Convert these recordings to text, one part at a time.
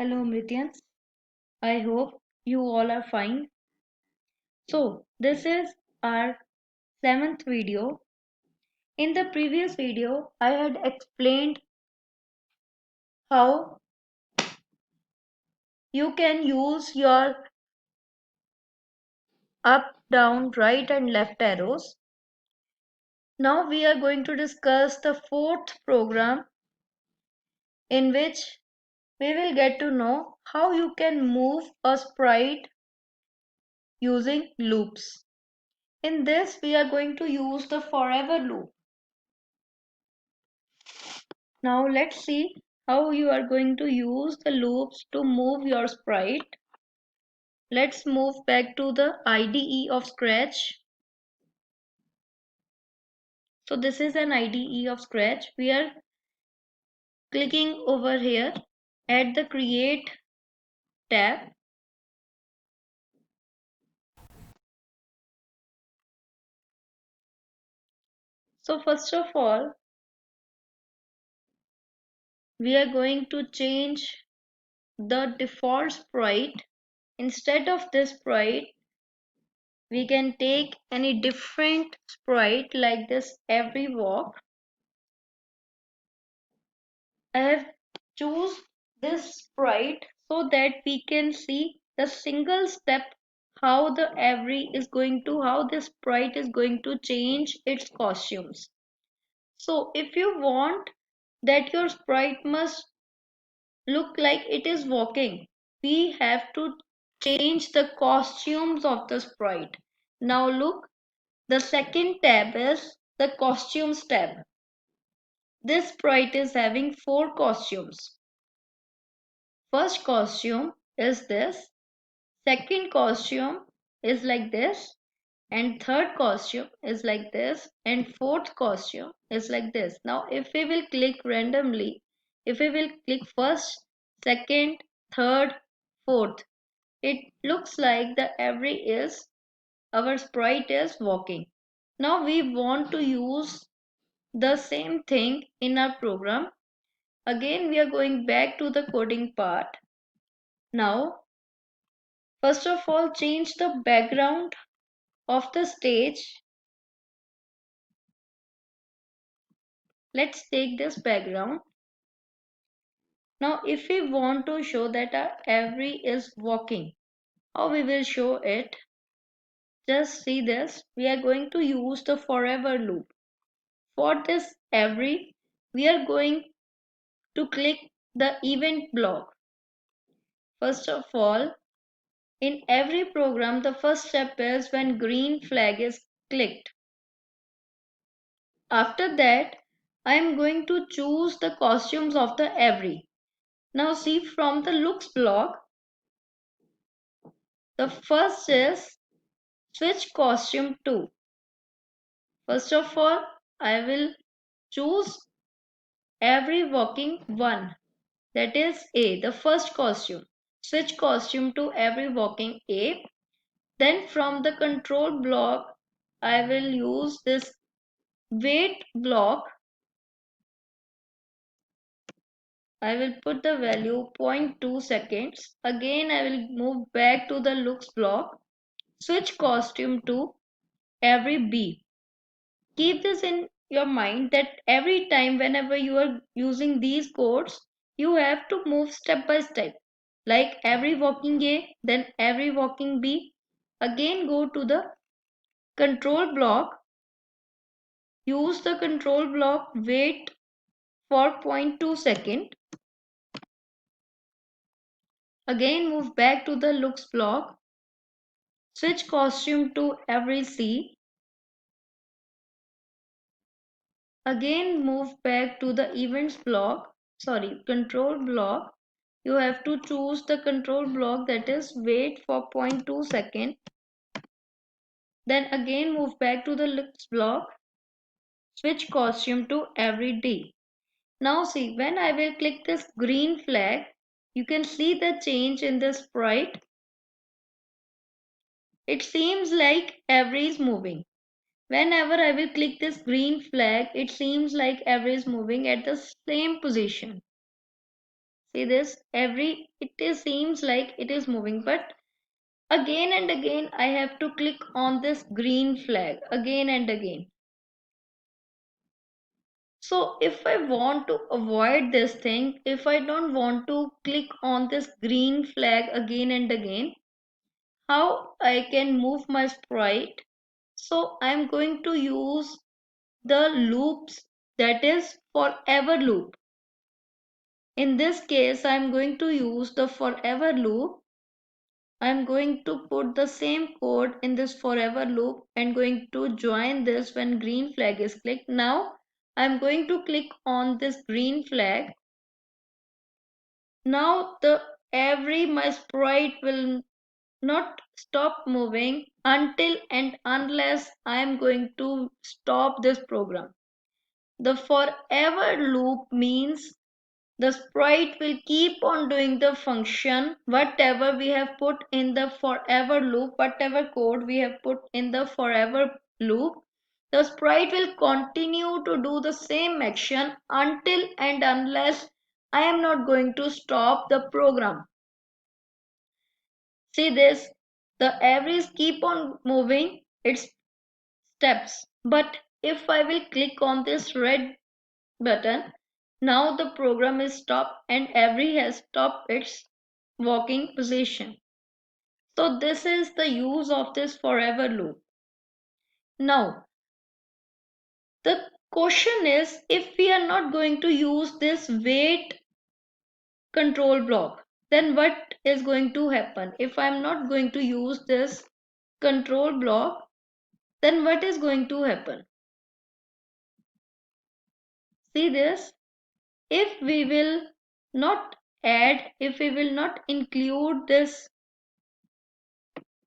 Hello, Mrityans. I hope you all are fine. So, this is our seventh video. In the previous video, I had explained how you can use your up, down, right, and left arrows. Now, we are going to discuss the fourth program in which we will get to know how you can move a sprite using loops. In this, we are going to use the forever loop. Now let's see how you are going to use the loops to move your sprite. Let's move back to the IDE of Scratch. So this is an IDE of Scratch. We are clicking over here at the Create tab. So first of all, we are going to change the default sprite. Instead of this sprite, we can take any different sprite like this every walk. I have choose this sprite so that we can see the single step how this sprite is going to change its costumes. So if you want that your sprite must look like it is walking, we have to change the costumes of the sprite. Now look, the second tab is the costumes tab. This sprite is having 4 costumes. First costume is this, second costume is like this, and third costume is like this, and fourth costume is like this. Now if we will click randomly, if we will click first, second, third, fourth, it looks like our sprite is walking. Now we want to use the same thing in our program. Again we are going back to the coding part. Now first of all, change the background of the stage. Let's take this background. Now, if we want to show that our every is walking, how we will show it? Just see this. We are going to use the forever loop. For this every, we are going to click the event block. First of all, in every program, the first step is when green flag is clicked. After that, I am going to choose the costumes of the every. Now see, from the looks block, the first is switch costume to. First of all, I will choose every walking one, that is A, the first costume. Switch costume to every walking A. Then from the control block, I will use this wait block. I will put the value 0.2 seconds. Again, I will move back to the looks block. Switch costume to every B. Keep this in your mind that every time whenever you are using these codes, you have to move step by step. Like every walking A, then every walking B. Again go to the control block. Use the control block, wait for 0.2 second. Again move back to the looks block. Switch costume to every C. Again move back to the control block. You have to choose the control block, that is wait for 0.2 second. Then again move back to the looks block. Switch costume to every D. Now see, when I will click this green flag, you can see the change in the sprite. It seems like every is moving. Whenever I will click this green flag, it seems like every is moving at the same position. See this? It is, seems like it is moving, but again and again I have to click on this green flag again and again. So if I want to avoid this thing, if I don't want to click on this green flag again and again, how I can move my sprite? So I'm going to use the loops, that is forever loop. In this case, I'm going to use the forever loop. I'm going to put the same code in this forever loop and going to join this when green flag is clicked. Now I'm going to click on this green flag. Now the every my sprite will not stop moving until and unless I am going to stop this program. The forever loop means the sprite will keep on doing the function whatever we have put in the forever loop, whatever code we have put in the forever loop. The sprite will continue to do the same action until and unless I am not going to stop the program. See this, the average keep on moving its steps. But if I will click on this red button, now the program is stopped and every has stopped its walking position. So this is the use of this forever loop. Now the question is, if we are not going to use this wait control block, then what is going to happen? If I am not going to use this control block, then what is going to happen? See this, if we will not add, if we will not include this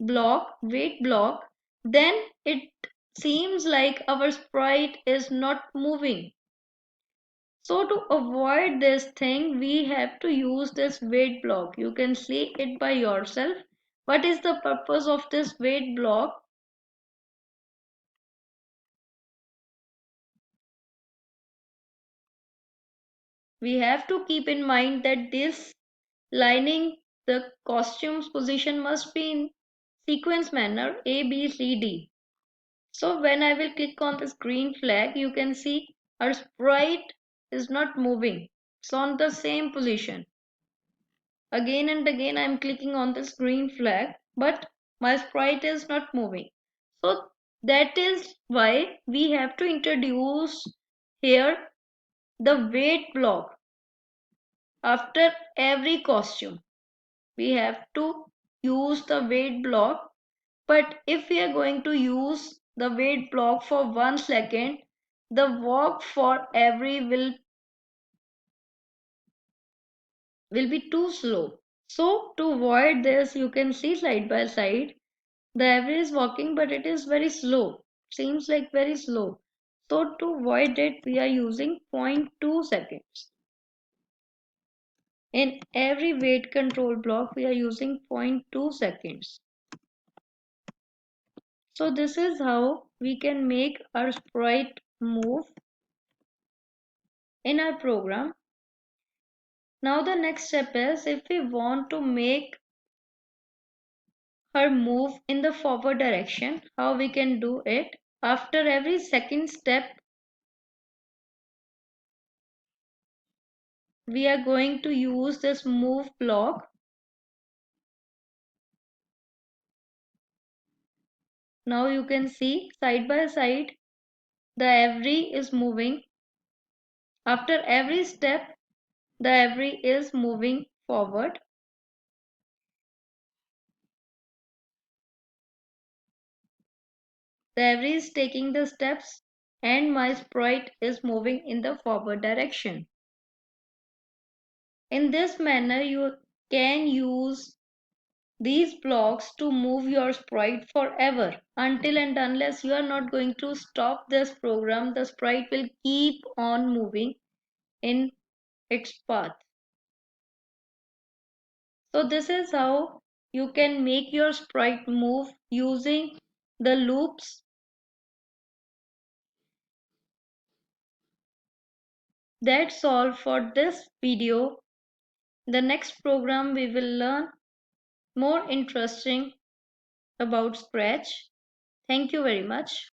block, wait block, then it seems like our sprite is not moving. So to avoid this thing, we have to use this wait block. You can see it by yourself. What is the purpose of this wait block? We have to keep in mind that this lining the costumes position must be in sequence manner A, B, C, D. So when I will click on this green flag, you can see our sprite is not moving. It's on the same position. Again and again I am clicking on this green flag, but my sprite is not moving. So that is why we have to introduce here the wait block after every costume. We have to use the wait block, but if we are going to use the wait block for 1 second, the walk for every will be too slow. So to avoid this, you can see side by side the average is walking, but it is very slow, seems like very slow. So to avoid it, we are using zero point 0.2 seconds. In every wait control block, we are using zero point 0.2 seconds. So this is how we can make our sprite move in our program. Now the next step is, if we want to make her move in the forward direction, how we can do it. After every second step, we are going to use this move block. Now you can see side by side the every is moving. After every step, the every is moving forward. The every is taking the steps and my sprite is moving in the forward direction. In this manner, you can use these blocks to move your sprite forever. Until and unless you are not going to stop this program, the sprite will keep on moving in its path. So this is how you can make your sprite move using the loops. That's all for this video. The next program we will learn more interesting about Scratch. Thank you very much.